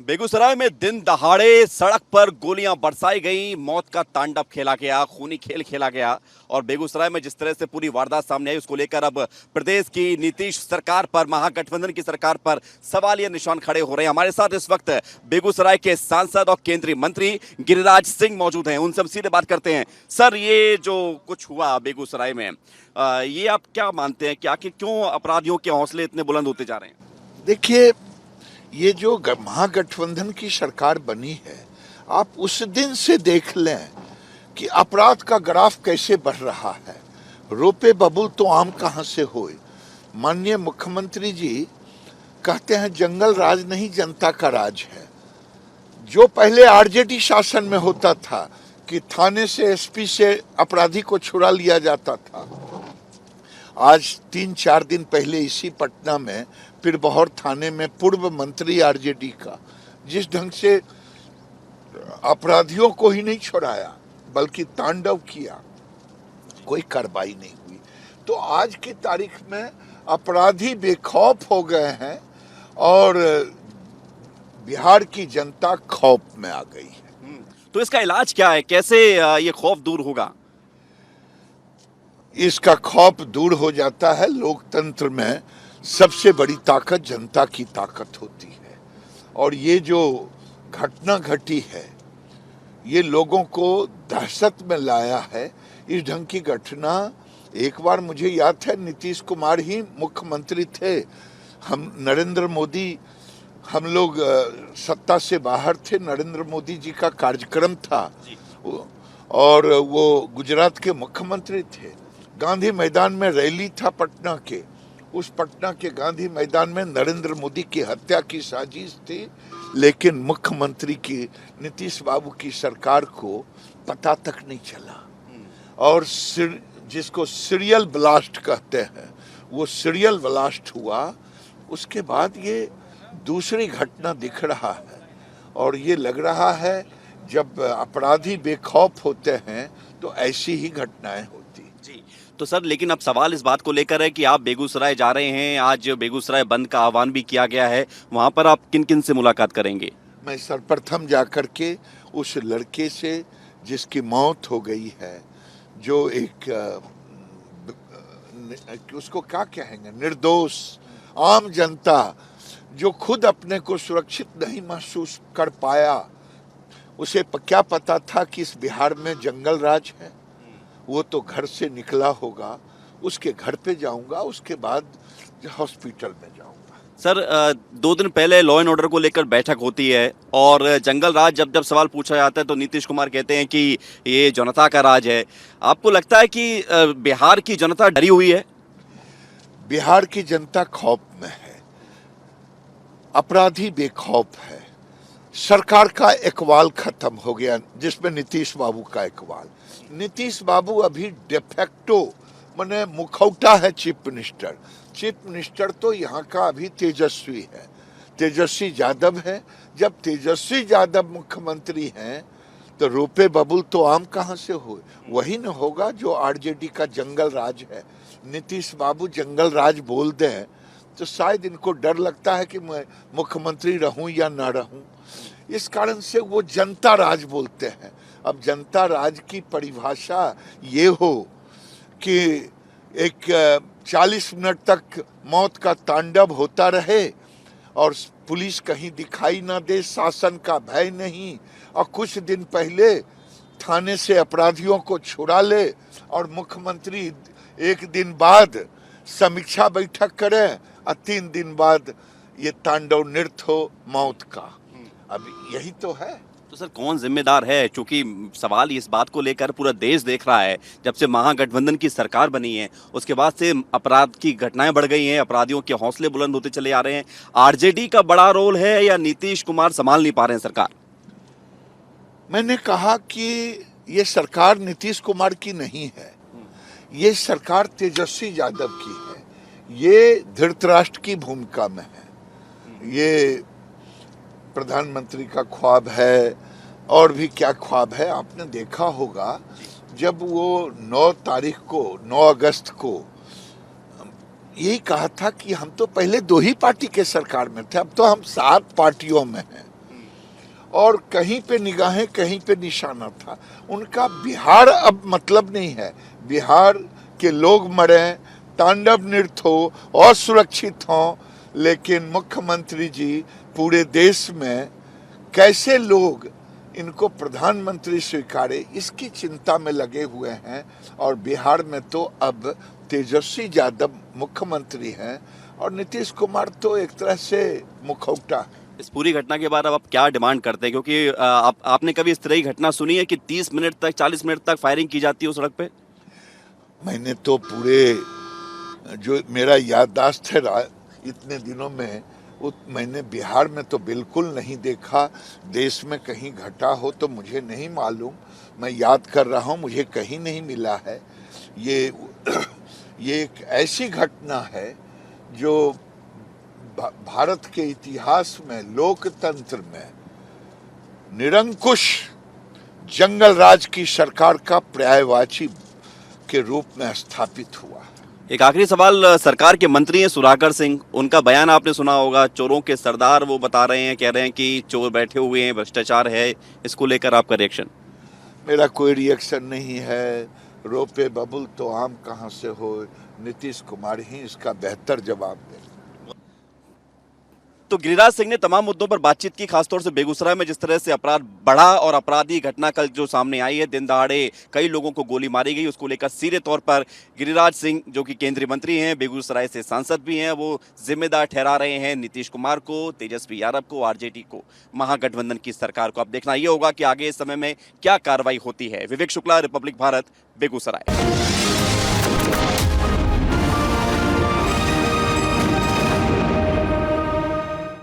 बेगूसराय में दिन दहाड़े सड़क पर गोलियां बरसाई गई, मौत का तांडव खेला गया, खूनी खेल खेला गया। और बेगूसराय में जिस तरह से पूरी वारदात सामने आई, उसको लेकर अब प्रदेश की नीतीश सरकार पर, महागठबंधन की सरकार पर सवालिया निशान खड़े हो रहे हैं। हमारे साथ इस वक्त बेगूसराय के सांसद और केंद्रीय मंत्री गिरिराज सिंह मौजूद हैं, उनसे हम सीधे बात करते हैं। सर, ये जो कुछ हुआ बेगूसराय में, ये आप क्या मानते हैं कि आखिर क्यों अपराधियों के हौसले इतने बुलंद होते जा रहे हैं? देखिए, ये जो महागठबंधन की सरकार बनी है, आप उस दिन से देख लें कि अपराध का ग्राफ कैसे बढ़ रहा है। रोपे बबुल तो आम कहां से होए। माननीय मुख्यमंत्री जी कहते हैं जंगल राज नहीं, जनता का राज है। जो पहले आरजेडी शासन में होता था कि थाने से, एसपी से अपराधी को छुड़ा लिया जाता था, आज 3-4 दिन पहले इसी पटना में पिरबहर थाने में पूर्व मंत्री आरजेडी का जिस ढंग से अपराधियों को ही नहीं छुड़ाया बल्कि तांडव किया, कोई कार्रवाई नहीं हुई। तो आज की तारीख में अपराधी बेखौफ हो गए हैं और बिहार की जनता खौफ में आ गई है। तो इसका इलाज क्या है? कैसे ये खौफ दूर होगा? इसका खौफ दूर हो जाता है। लोकतंत्र में सबसे बड़ी ताकत जनता की ताकत होती है, और ये जो घटना घटी है ये लोगों को दहशत में लाया है। इस ढंग की घटना एक बार मुझे याद है, नीतीश कुमार ही मुख्यमंत्री थे, नरेंद्र मोदी, हम लोग सत्ता से बाहर थे, नरेंद्र मोदी जी का कार्यक्रम था और वो गुजरात के मुख्यमंत्री थे। गांधी मैदान में रैली था पटना के, उस पटना के गांधी मैदान में नरेंद्र मोदी की हत्या की साजिश थी, लेकिन मुख्यमंत्री की नीतीश बाबू की सरकार को पता तक नहीं चला। और जिसको सीरियल ब्लास्ट कहते हैं, वो सीरियल ब्लास्ट हुआ। उसके बाद ये दूसरी घटना दिख रहा है, और ये लग रहा है जब अपराधी बेखौफ होते हैं तो ऐसी ही घटनाएं होती। जी, तो सर, लेकिन अब सवाल इस बात को लेकर है कि आप बेगूसराय जा रहे हैं, आज बेगूसराय बंद का आह्वान भी किया गया है, वहां पर आप किन किन से मुलाकात करेंगे? मैं सर्वप्रथम जाकर के उस लड़के से जिसकी मौत हो गई है, जो एक उसको क्या कहेंगे, निर्दोष आम जनता जो खुद अपने को सुरक्षित नहीं महसूस कर पाया, उसे क्या पता था कि इस बिहार में जंगल राज है। वो तो घर से निकला होगा, उसके घर पे जाऊंगा, उसके बाद हॉस्पिटल में जाऊंगा। सर, 2 दिन पहले लॉ एंड ऑर्डर को लेकर बैठक होती है, और जंगल राज जब जब सवाल पूछा जाता है तो नीतीश कुमार कहते हैं कि ये जनता का राज है। आपको लगता है कि बिहार की जनता डरी हुई है? बिहार की जनता खौफ में है, अपराधी बेखौफ है। सरकार का इकबाल खत्म हो गया, जिसमें नीतीश बाबू का इकबाल। नीतीश बाबू अभी डेफेक्टो माने मुखौटा है चीफ मिनिस्टर। चीफ मिनिस्टर तो यहाँ का अभी तेजस्वी है, तेजस्वी यादव है। जब तेजस्वी यादव मुख्यमंत्री हैं तो रोपे बबुल तो आम कहाँ से हो? वही न होगा जो आरजेडी का जंगल राज है। नीतीश बाबू जंगल राज बोल दें तो शायद इनको डर लगता है कि मैं मुख्यमंत्री रहूं या ना रहूं, इस कारण से वो जनता राज बोलते हैं। अब जनता राज की परिभाषा ये हो कि एक 40 मिनट तक मौत का तांडव होता रहे और पुलिस कहीं दिखाई ना दे, शासन का भय नहीं, और कुछ दिन पहले थाने से अपराधियों को छुड़ा ले और मुख्यमंत्री 1 दिन बाद समीक्षा बैठक करें और 3 दिन बाद ये तांडव नृत्य हो मौत का। अब यही तो है। तो सर, कौन जिम्मेदार है? क्योंकि सवाल इस बात को लेकर पूरा देश देख रहा है, जब से महागठबंधन की सरकार बनी है उसके बाद से अपराध की घटनाएं बढ़ गई हैं, अपराधियों के हौसले बुलंद होते चले आ रहे हैं। आरजेडी का बड़ा रोल है या नीतीश कुमार संभाल नहीं पा रहे हैं सरकार? मैंने कहा कि ये सरकार नीतीश कुमार की नहीं है, ये सरकार तेजस्वी यादव की है। ये धृतराष्ट्र की भूमिका में है। ये प्रधानमंत्री का ख्वाब है, और भी क्या ख्वाब है। आपने देखा होगा जब वो 9 अगस्त को यही कहा था कि हम तो पहले 2 ही पार्टी के सरकार में थे, अब तो हम 7 पार्टियों में हैं। और कहीं पे निगाहें कहीं पे निशाना था। उनका बिहार अब मतलब नहीं है, बिहार के लोग मरे, तांडव नृत्य हो और सुरक्षित हों, लेकिन मुख्यमंत्री जी पूरे देश में कैसे लोग इनको प्रधानमंत्री स्वीकारे इसकी चिंता में लगे हुए हैं। और बिहार में तो अब तेजस्वी यादव मुख्यमंत्री हैं और नीतीश कुमार तो एक तरह से मुखौटा है। इस पूरी घटना के बाद अब आप क्या डिमांड करते हैं, क्योंकि आपने कभी इस तरह की घटना सुनी है कि 30 मिनट तक 40 मिनट तक फायरिंग की जाती है उस सड़क पे? मैंने तो पूरे जो मेरा याददाश्त है इतने दिनों में, मैंने बिहार में तो बिल्कुल नहीं देखा। देश में कहीं घटा हो तो मुझे नहीं मालूम, मैं याद कर रहा हूँ, मुझे कहीं नहीं मिला है। ये एक ऐसी घटना है जो भारत के इतिहास में लोकतंत्र में निरंकुश जंगल राज की सरकार का पर्यायवाची के रूप में स्थापित हुआ। एक आखिरी सवाल, सरकार के मंत्री हैं सुधाकर सिंह, उनका बयान आपने सुना होगा, चोरों के सरदार वो बता रहे हैं, कह रहे हैं कि चोर बैठे हुए हैं, भ्रष्टाचार है। इसको लेकर आपका रिएक्शन? मेरा कोई रिएक्शन नहीं है। रोपे बबुल तो आम कहाँ से हो, नीतीश कुमार ही इसका बेहतर जवाब दे। तो गिरिराज सिंह ने तमाम मुद्दों पर बातचीत की, खासतौर से बेगूसराय में जिस तरह से अपराध बढ़ा और अपराधी घटना कल जो सामने आई है, दिन दहाड़े कई लोगों को गोली मारी गई, उसको लेकर सीधे तौर पर गिरिराज सिंह जो कि केंद्रीय मंत्री हैं, बेगूसराय से सांसद भी हैं, वो जिम्मेदार ठहरा रहे हैं नीतीश कुमार को, तेजस्वी यादव को, आरजेडी को, महागठबंधन की सरकार को। अब देखना यह होगा कि आगे इस समय में क्या कार्रवाई होती है। विवेक शुक्ला, रिपब्लिक भारत, बेगूसराय।